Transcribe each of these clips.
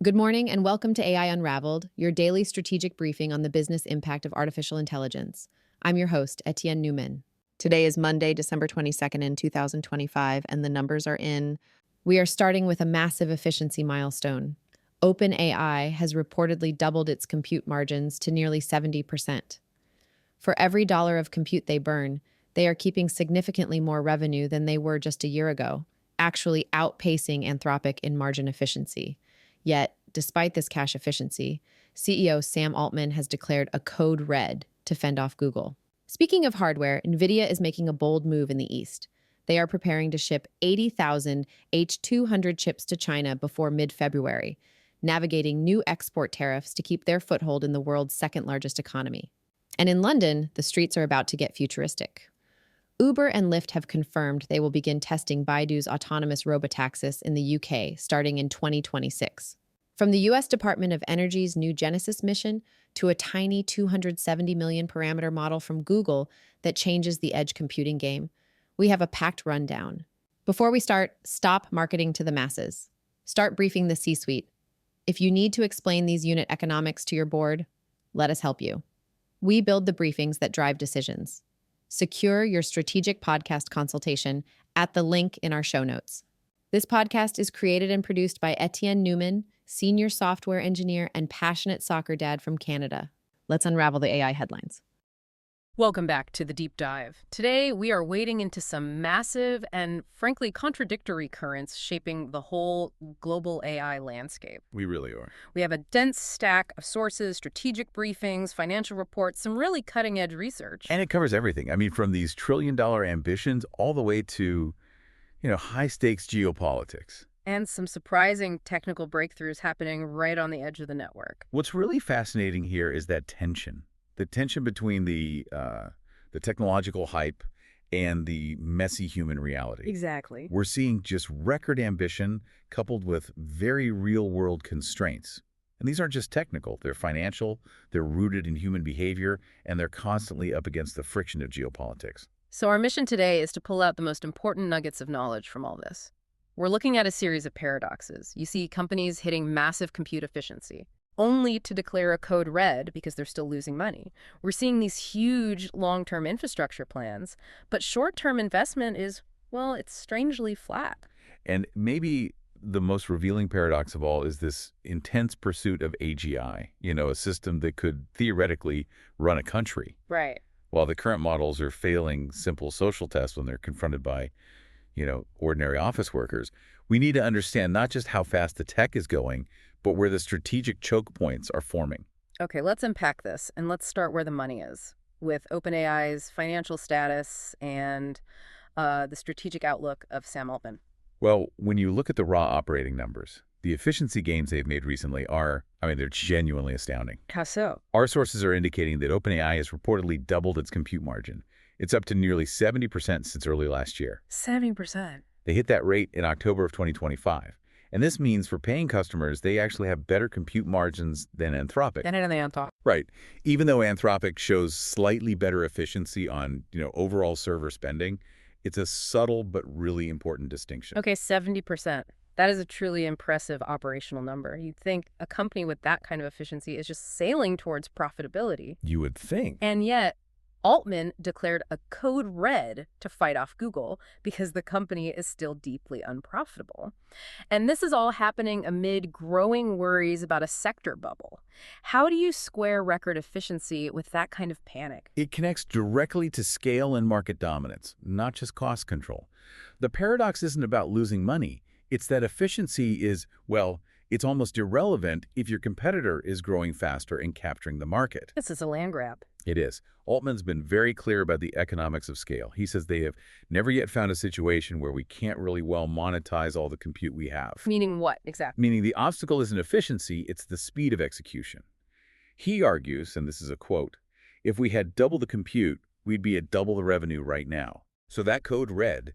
Good morning and welcome to AI Unraveled, your daily strategic briefing on the business impact of artificial intelligence. I'm your host, Etienne Newman. Today is Monday, December 22nd in 2025, and the numbers are in. We are starting with a massive efficiency milestone. OpenAI has reportedly doubled its compute margins to nearly 70%. For every dollar of compute they burn, they are keeping significantly more revenue than they were just a year ago, actually outpacing Anthropic in margin efficiency. Yet, despite this cash efficiency, CEO Sam Altman has declared a code red to fend off Google. Speaking of hardware, Nvidia is making a bold move in the East. They are preparing to ship 80,000 H200 chips to China before mid-February, navigating new export tariffs to keep their foothold in the world's second-largest economy. And in London, the streets are about to get futuristic. Uber and Lyft have confirmed they will begin testing Baidu's autonomous robotaxis in the UK starting in 2026. From the U.S. Department of Energy's new Genesis mission to a tiny 270 million parameter model from Google that changes the edge computing game, we have a packed rundown. Before we start, stop marketing to the masses. Start briefing the C-suite. If you need to explain these unit economics to your board, let us help you. We build the briefings that drive decisions. Secure your strategic podcast consultation at the link in our show notes. This podcast is created and produced by Etienne Newman, senior software engineer and passionate soccer dad from Canada. Let's unravel the AI headlines. Welcome back to the Deep Dive. Today, we are wading into some massive and, frankly, contradictory currents shaping the whole global AI landscape. We really are. We have a dense stack of sources, strategic briefings, financial reports, some really cutting-edge research. And it covers everything. I mean, from these trillion-dollar ambitions all the way to, high-stakes geopolitics. And some surprising technical breakthroughs happening right on the edge of the network. What's really fascinating here is that tension. The tension between the technological hype and the messy human reality. Exactly. We're seeing just record ambition coupled with very real-world constraints. And these aren't just technical. They're financial, they're rooted in human behavior, and they're constantly up against the friction of geopolitics. So our mission today is to pull out the most important nuggets of knowledge from all this. We're looking at a series of paradoxes. You see companies hitting massive compute efficiency, only to declare a code red because they're still losing money. We're seeing these huge long-term infrastructure plans, but short-term investment is, well, it's strangely flat. And maybe the most revealing paradox of all is this intense pursuit of AGI, a system that could theoretically run a country. Right. While the current models are failing simple social tests when they're confronted by, ordinary office workers, we need to understand not just how fast the tech is going, but where the strategic choke points are forming. Okay, let's unpack this, and let's start where the money is, with OpenAI's financial status and the strategic outlook of Sam Altman. Well, when you look at the raw operating numbers, the efficiency gains they've made recently they're genuinely astounding. How so? Our sources are indicating that OpenAI has reportedly doubled its compute margin. It's up to nearly 70% since early last year. 70%. They hit that rate in October of 2025. And this means for paying customers, they actually have better compute margins than Anthropic. Right. Even though Anthropic shows slightly better efficiency on, overall server spending, it's a subtle but really important distinction. Okay, 70%. That is a truly impressive operational number. You'd think a company with that kind of efficiency is just sailing towards profitability. You would think. And yet, Altman declared a code red to fight off Google because the company is still deeply unprofitable. And this is all happening amid growing worries about a sector bubble. How do you square record efficiency with that kind of panic? It connects directly to scale and market dominance, not just cost control. The paradox isn't about losing money. It's that efficiency is, it's almost irrelevant if your competitor is growing faster and capturing the market. This is a land grab. It is. Altman's been very clear about the economics of scale. He says they have never yet found a situation where we can't really well monetize all the compute we have. Meaning what, exactly? Meaning the obstacle isn't efficiency, it's the speed of execution. He argues, and this is a quote, if we had double the compute, we'd be at double the revenue right now. So that code red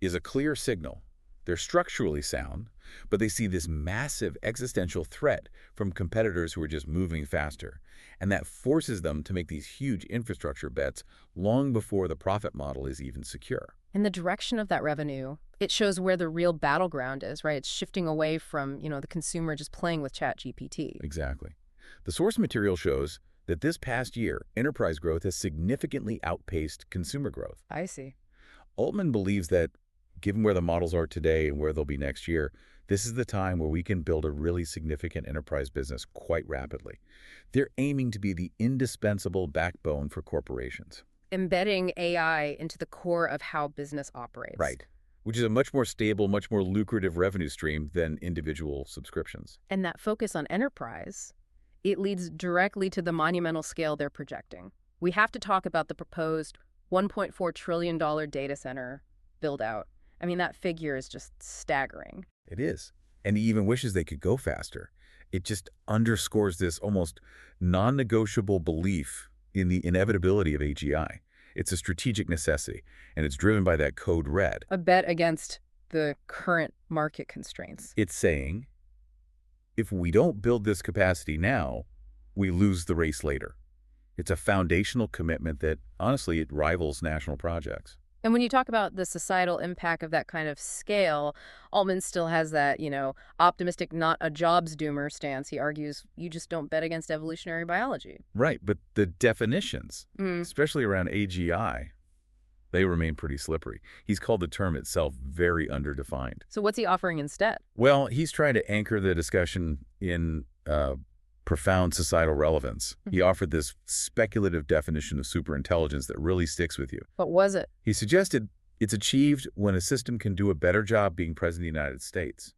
is a clear signal They're structurally sound, but they see this massive existential threat from competitors who are just moving faster. And that forces them to make these huge infrastructure bets long before the profit model is even secure. And the direction of that revenue, it shows where the real battleground is, right? It's shifting away from, the consumer just playing with ChatGPT. Exactly. The source material shows that this past year, enterprise growth has significantly outpaced consumer growth. I see. Altman believes that, given where the models are today and where they'll be next year, this is the time where we can build a really significant enterprise business quite rapidly. They're aiming to be the indispensable backbone for corporations. Embedding AI into the core of how business operates. Right. Which is a much more stable, much more lucrative revenue stream than individual subscriptions. And that focus on enterprise, it leads directly to the monumental scale they're projecting. We have to talk about the proposed $1.4 trillion data center build-out. I mean, that figure is just staggering. It is. And he even wishes they could go faster. It just underscores this almost non-negotiable belief in the inevitability of AGI. It's a strategic necessity, and it's driven by that code red. A bet against the current market constraints. It's saying, if we don't build this capacity now, we lose the race later. It's a foundational commitment that, honestly, it rivals national projects. And when you talk about the societal impact of that kind of scale, Altman still has that, optimistic, not a jobs doomer stance. He argues you just don't bet against evolutionary biology. Right, but the definitions, especially around AGI, they remain pretty slippery. He's called the term itself very underdefined. So what's he offering instead? Well, he's trying to anchor the discussion in profound societal relevance. He offered this speculative definition of superintelligence that really sticks with you. What was it? He suggested it's achieved when a system can do a better job being present in the United States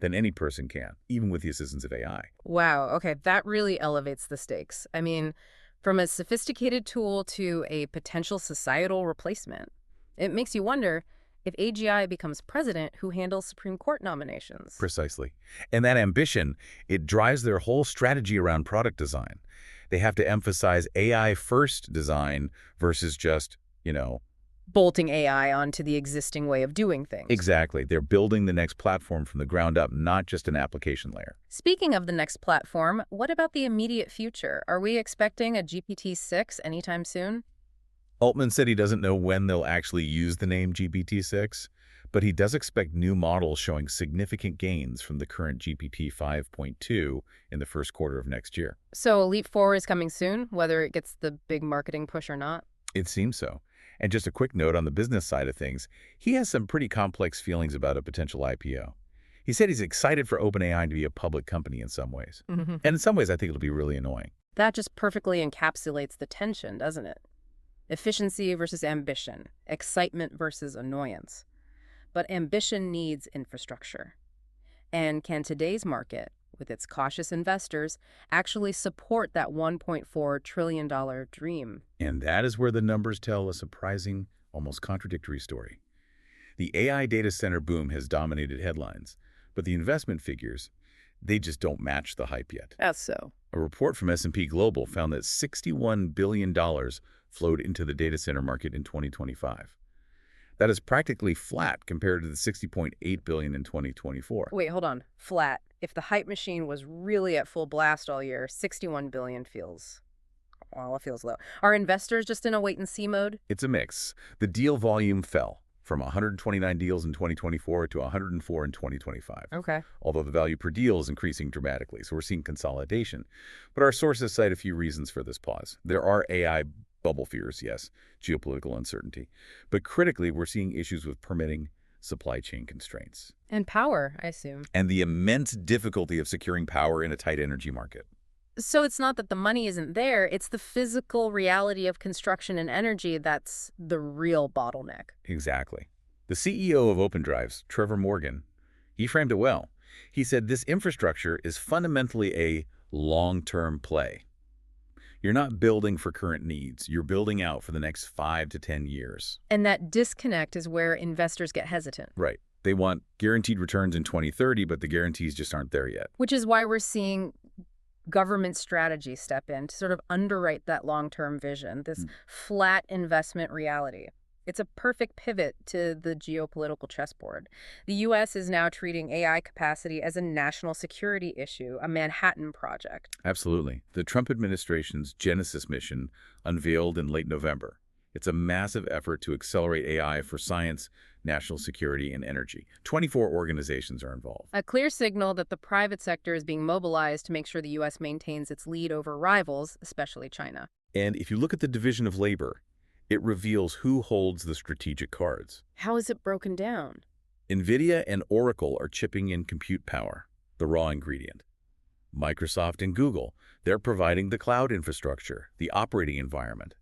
than any person can, even with the assistance of AI. Wow, okay, that really elevates the stakes. I mean, from a sophisticated tool to a potential societal replacement. It makes you wonder, if AGI becomes president, who handles Supreme Court nominations? Precisely. And that ambition, it drives their whole strategy around product design. They have to emphasize AI-first design versus just, bolting AI onto the existing way of doing things. Exactly. They're building the next platform from the ground up, not just an application layer. Speaking of the next platform, what about the immediate future? Are we expecting a GPT-6 anytime soon? Altman said he doesn't know when they'll actually use the name GPT-6, but he does expect new models showing significant gains from the current GPT 5.2 in the first quarter of next year. So a leap forward is coming soon, whether it gets the big marketing push or not? It seems so. And just a quick note on the business side of things, he has some pretty complex feelings about a potential IPO. He said he's excited for OpenAI to be a public company in some ways. And in some ways, I think it'll be really annoying. That just perfectly encapsulates the tension, doesn't it? Efficiency versus ambition, excitement versus annoyance. But ambition needs infrastructure. And can today's market, with its cautious investors, actually support that $1.4 trillion dream? And that is where the numbers tell a surprising, almost contradictory story. The AI data center boom has dominated headlines, but the investment figures, they just don't match the hype yet. That's so. A report from S&P Global found that $61 billion flowed into the data center market in 2025. That is practically flat compared to the $60.8 billion in 2024. Wait, hold on. Flat. If the hype machine was really at full blast all year, $61 billion feels low. Are investors just in a wait-and-see mode? It's a mix. The deal volume fell from 129 deals in 2024 to 104 in 2025. Okay. Although the value per deal is increasing dramatically, so we're seeing consolidation. But our sources cite a few reasons for this pause. There are AI bubble fears, yes, geopolitical uncertainty. But critically, we're seeing issues with permitting, supply chain constraints. And power, I assume. And the immense difficulty of securing power in a tight energy market. So it's not that the money isn't there, it's the physical reality of construction and energy that's the real bottleneck. Exactly. The CEO of OpenDrives, Trevor Morgan, he framed it well. He said this infrastructure is fundamentally a long-term play. You're not building for current needs. You're building out for the next 5 to 10 years. And that disconnect is where investors get hesitant. Right. They want guaranteed returns in 2030, but the guarantees just aren't there yet. Which is why we're seeing government strategy step in to sort of underwrite that long-term vision, this flat investment reality. It's a perfect pivot to the geopolitical chessboard. The U.S. is now treating AI capacity as a national security issue, a Manhattan Project. Absolutely. The Trump administration's Genesis mission unveiled in late November. It's a massive effort to accelerate AI for science, national security, and energy. 24 organizations are involved. A clear signal that the private sector is being mobilized to make sure the U.S. maintains its lead over rivals, especially China. And if you look at the division of labor, it reveals who holds the strategic cards. How is it broken down? Nvidia and Oracle are chipping in compute power, the raw ingredient. Microsoft and Google, they're providing the cloud infrastructure, the operating environment.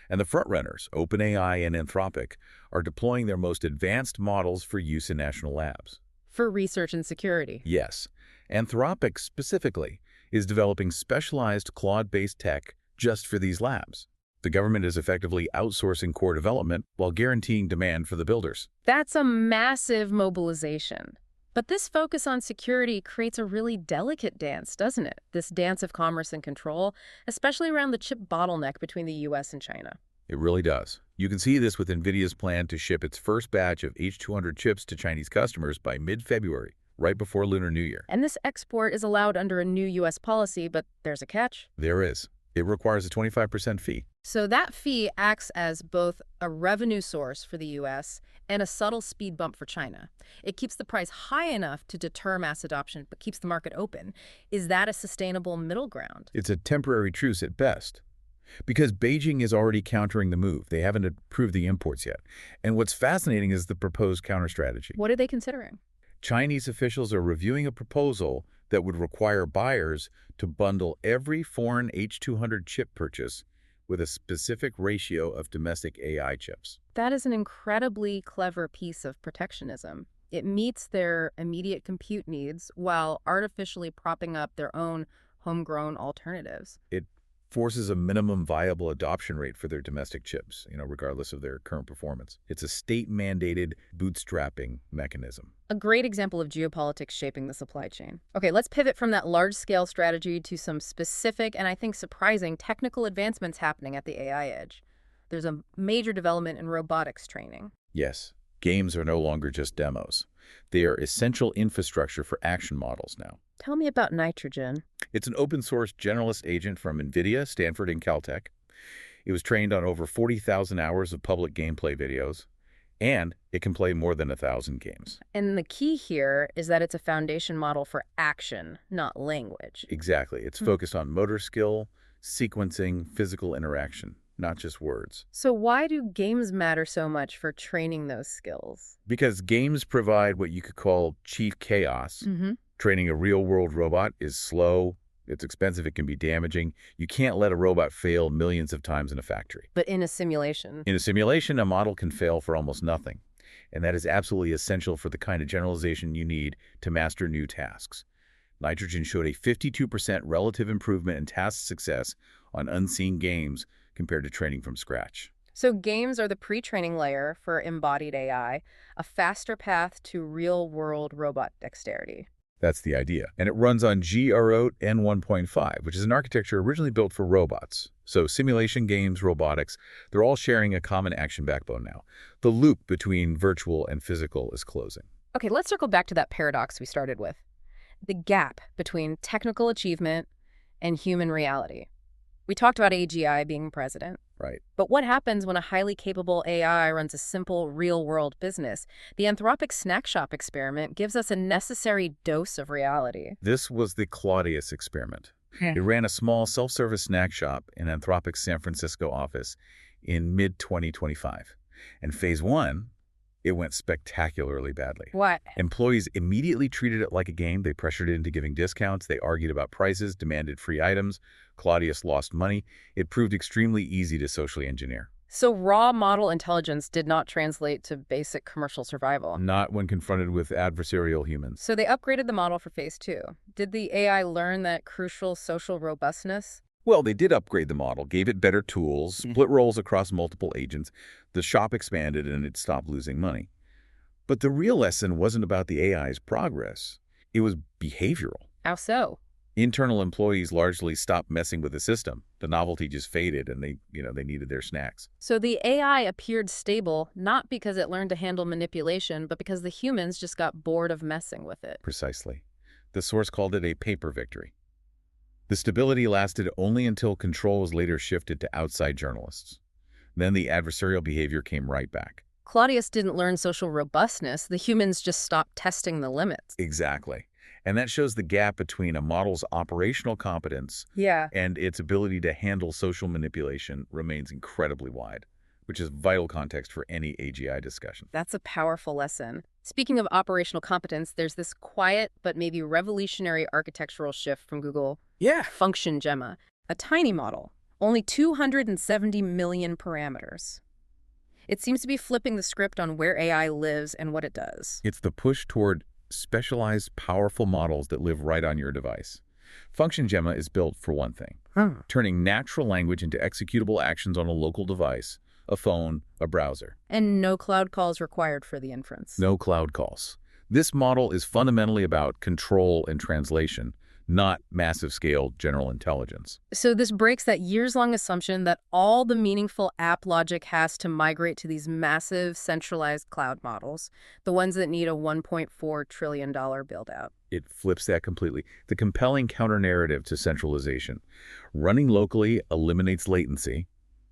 And the frontrunners, OpenAI and Anthropic, are deploying their most advanced models for use in national labs. For research and security. Yes. Anthropic, specifically, is developing specialized cloud-based tech just for these labs. The government is effectively outsourcing core development while guaranteeing demand for the builders. That's a massive mobilization. But this focus on security creates a really delicate dance, doesn't it? This dance of commerce and control, especially around the chip bottleneck between the U.S. and China. It really does. You can see this with Nvidia's plan to ship its first batch of H200 chips to Chinese customers by mid-February, right before Lunar New Year. And this export is allowed under a new U.S. policy, but there's a catch. There is. It requires a 25% fee. So that fee acts as both a revenue source for the U.S. and a subtle speed bump for China. It keeps the price high enough to deter mass adoption, but keeps the market open. Is that a sustainable middle ground? It's a temporary truce at best. Because Beijing is already countering the move. They haven't approved the imports yet. And what's fascinating is the proposed counterstrategy. What are they considering? Chinese officials are reviewing a proposal that would require buyers to bundle every foreign H200 chip purchase with a specific ratio of domestic AI chips. That is an incredibly clever piece of protectionism. It meets their immediate compute needs while artificially propping up their own homegrown alternatives. It forces a minimum viable adoption rate for their domestic chips, regardless of their current performance. It's a state-mandated bootstrapping mechanism. A great example of geopolitics shaping the supply chain. Okay, let's pivot from that large-scale strategy to some specific and I think surprising technical advancements happening at the AI edge. There's a major development in robotics training. Yes, games are no longer just demos. They are essential infrastructure for action models now. Tell me about Nitrogen. It's an open-source generalist agent from Nvidia, Stanford, and Caltech. It was trained on over 40,000 hours of public gameplay videos, and it can play more than 1,000 games. And the key here is that it's a foundation model for action, not language. Exactly. It's focused on motor skill, sequencing, physical interaction, not just words. So why do games matter so much for training those skills? Because games provide what you could call chief chaos. Training a real-world robot is slow, it's expensive, it can be damaging. You can't let a robot fail millions of times in a factory. But in a simulation? In a simulation, a model can fail for almost nothing. And that is absolutely essential for the kind of generalization you need to master new tasks. Nitrogen showed a 52% relative improvement in task success on unseen games compared to training from scratch. So games are the pre-training layer for embodied AI, a faster path to real-world robot dexterity. That's the idea. And it runs on GR8 N1.5, which is an architecture originally built for robots. So simulation, games, robotics, they're all sharing a common action backbone now. The loop between virtual and physical is closing. Okay, let's circle back to that paradox we started with. The gap between technical achievement and human reality. We talked about AGI being president. Right. But what happens when a highly capable AI runs a simple, real-world business? The Anthropic snack shop experiment gives us a necessary dose of reality. This was the Claudius experiment. It ran a small self-service snack shop in Anthropic's San Francisco office in mid-2025. And phase 1, it went spectacularly badly. What? Employees immediately treated it like a game. They pressured it into giving discounts. They argued about prices, demanded free items. Claudius lost money. It proved extremely easy to socially engineer. So raw model intelligence did not translate to basic commercial survival. Not when confronted with adversarial humans. So they upgraded the model for phase 2. Did the AI learn that crucial social robustness? Well, they did upgrade the model, gave it better tools, split roles across multiple agents. The shop expanded and it stopped losing money. But the real lesson wasn't about the AI's progress. It was behavioral. How so? Internal employees largely stopped messing with the system. The novelty just faded and they needed their snacks. So the AI appeared stable, not because it learned to handle manipulation, but because the humans just got bored of messing with it. Precisely. The source called it a paper victory. The stability lasted only until control was later shifted to outside journalists. Then the adversarial behavior came right back. Claudius didn't learn social robustness. The humans just stopped testing the limits. Exactly. And that shows the gap between a model's operational competence and its ability to handle social manipulation remains incredibly wide, which is vital context for any AGI discussion. That's a powerful lesson. Speaking of operational competence, there's this quiet but maybe revolutionary architectural shift from Google. FunctionGemma, a tiny model, only 270 million parameters. It seems to be flipping the script on where AI lives and what it does. It's the push toward specialized, powerful models that live right on your device. FunctionGemma is built for one thing, turning natural language into executable actions on a local device, a phone, a browser. And no cloud calls required for the inference. No cloud calls. This model is fundamentally about control and translation, not massive-scale general intelligence. So this breaks that years-long assumption that all the meaningful app logic has to migrate to these massive centralized cloud models, the ones that need a $1.4 trillion build-out. It flips that completely. The compelling counter-narrative to centralization. Running locally eliminates latency.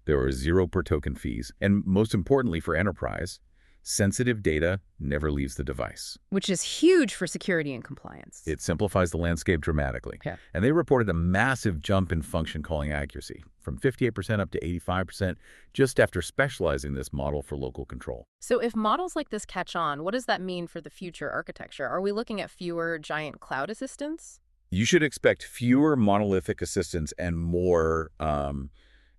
There are zero per token fees. And most importantly for enterprise, sensitive data never leaves the device. Which is huge for security and compliance. It simplifies the landscape dramatically. And they reported a massive jump in function calling accuracy, from 58% up to 85%, just after specializing this model for local control. So if models like this catch on, what does that mean for the future architecture? Are we looking at fewer giant cloud assistants? You should expect fewer monolithic assistants and more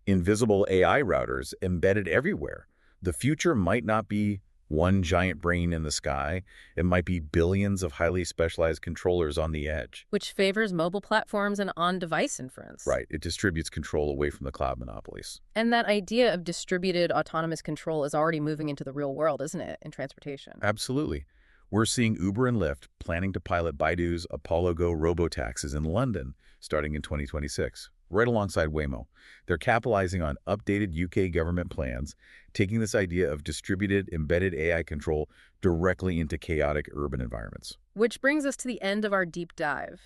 invisible AI routers embedded everywhere. The future might not be one giant brain in the sky. It might be billions of highly specialized controllers on the edge. Which favors mobile platforms and on-device inference. Right. It distributes control away from the cloud monopolies. And that idea of distributed autonomous control is already moving into the real world, isn't it, in transportation? Absolutely. We're seeing Uber and Lyft planning to pilot Baidu's Apollo Go robotaxis in London starting in 2026, right alongside Waymo. They're capitalizing on updated UK government plans, taking this idea of distributed embedded AI control directly into chaotic urban environments. Which brings us to the end of our deep dive.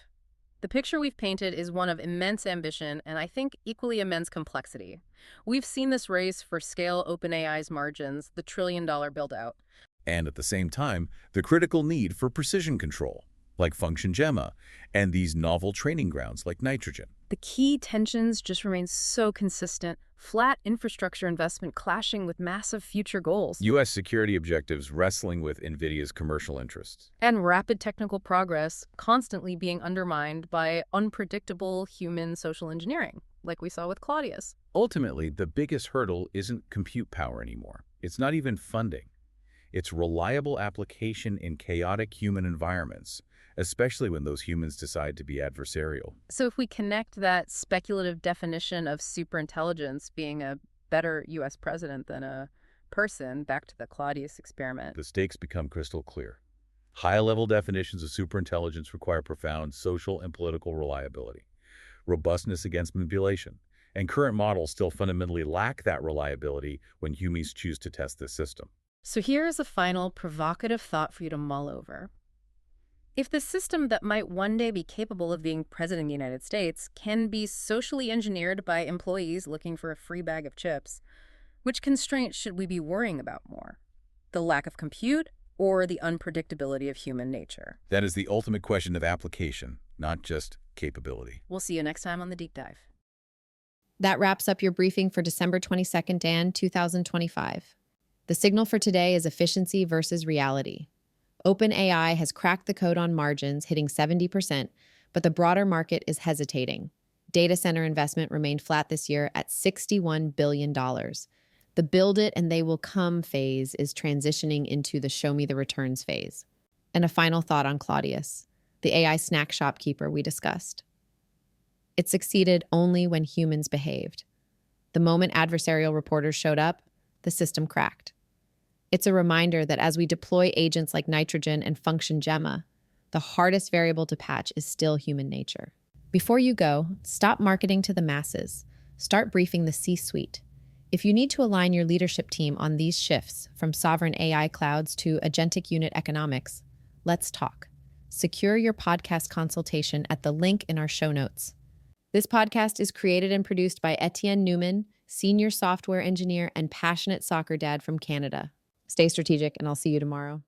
The picture we've painted is one of immense ambition and I think equally immense complexity. We've seen this race for scale OpenAI's margins, the trillion-dollar build-out. And at the same time, the critical need for precision control, like FunctionGemma, and these novel training grounds like nitrogen. The key tensions just remain so consistent. Flat infrastructure investment clashing with massive future goals. U.S. security objectives wrestling with Nvidia's commercial interests. And rapid technical progress constantly being undermined by unpredictable human social engineering, like we saw with Claudius. Ultimately, the biggest hurdle isn't compute power anymore. It's not even funding. It's reliable application in chaotic human environments, especially when those humans decide to be adversarial. So if we connect that speculative definition of superintelligence being a better U.S. president than a person back to the Claudius experiment, the stakes become crystal clear. High-level definitions of superintelligence require profound social and political reliability, robustness against manipulation, and current models still fundamentally lack that reliability when humans choose to test this system. So here's a final provocative thought for you to mull over. If the system that might one day be capable of being president of the United States can be socially engineered by employees looking for a free bag of chips, which constraints should we be worrying about more? The lack of compute or the unpredictability of human nature? That is the ultimate question of application, not just capability. We'll see you next time on The Deep Dive. That wraps up your briefing for December 22nd, Dan, 2025. The signal for today is efficiency versus reality. OpenAI has cracked the code on margins, hitting 70%, but the broader market is hesitating. Data center investment remained flat this year at $61 billion. The build it and they will come phase is transitioning into the show me the returns phase. And a final thought on Claudius, the AI snack shopkeeper we discussed. It succeeded only when humans behaved. The moment adversarial reporters showed up, the system cracked. It's a reminder that as we deploy agents like nitrogen and FunctionGemma, the hardest variable to patch is still human nature. Before you go, stop marketing to the masses. Start briefing the C-suite. If you need to align your leadership team on these shifts, from sovereign AI clouds to agentic unit economics, let's talk. Secure your podcast consultation at the link in our show notes. This podcast is created and produced by Etienne Newman, senior software engineer and passionate soccer dad from Canada. Stay strategic, and I'll see you tomorrow.